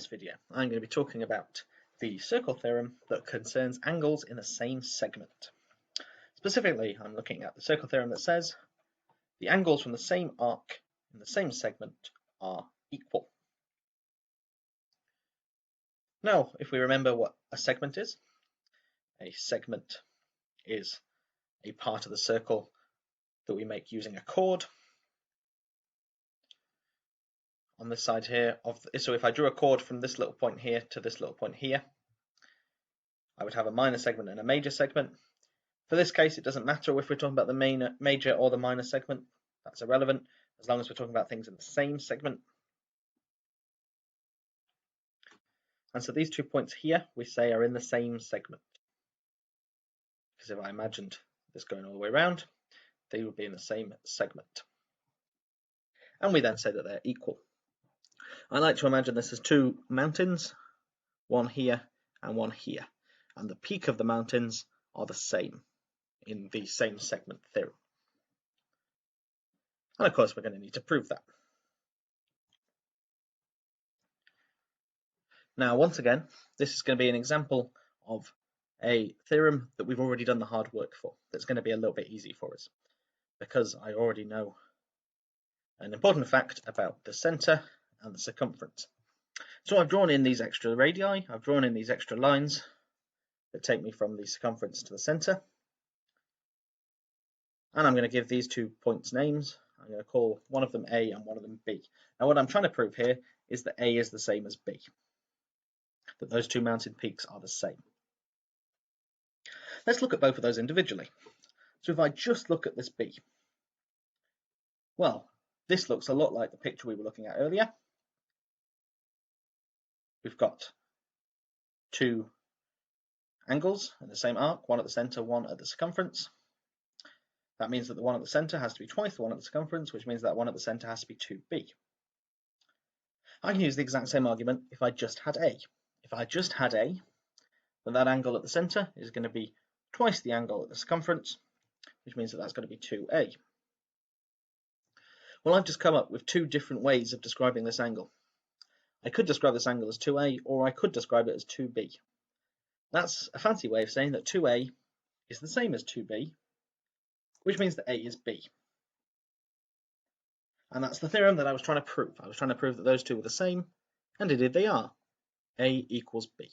this video, I'm going to be talking about the circle theorem that concerns angles in the same segment. Specifically, I'm looking at the circle theorem that says the angles from the same arc in the same segment are equal. Now, if we remember what a segment is a part of the circle that we make using a chord. On this side here, so if I drew a chord from this little point here to this little point here, I would have a minor segment and a major segment. For this case, it doesn't matter if we're talking about the major or the minor segment. That's irrelevant, as long as we're talking about things in the same segment. And so these 2 points here, we say, are in the same segment. Because if I imagined this going all the way around, they would be in the same segment. And we then say that they're equal. I like to imagine this as two mountains, one here and one here, and the peak of the mountains are the same in the same segment theorem. And of course, we're going to need to prove that. Now, once again, this is going to be an example of a theorem that we've already done the hard work for. That's going to be a little bit easy for us, because I already know an important fact about the center and the circumference. So I've drawn in these extra radii, I've drawn in these extra lines that take me from the circumference to the center. And I'm going to give these 2 points names. I'm going to call one of them A and one of them B. Now what I'm trying to prove here is that A is the same as B, that those two mountain peaks are the same. Let's look at both of those individually. So if I just look at this B, well, this looks a lot like the picture we were looking at earlier. We've got two angles in the same arc, one at the center, one at the circumference. That means that the one at the center has to be twice the one at the circumference, which means that one at the center has to be 2b. I can use the exact same argument if I just had A. If I just had A, then that angle at the center is going to be twice the angle at the circumference, which means that that's going to be 2a. Well, I've just come up with two different ways of describing this angle. I could describe this angle as 2a, or I could describe it as 2b. That's a fancy way of saying that 2a is the same as 2b, which means that a is b. And that's the theorem that I was trying to prove. I was trying to prove that those two were the same, and indeed they are. A equals b.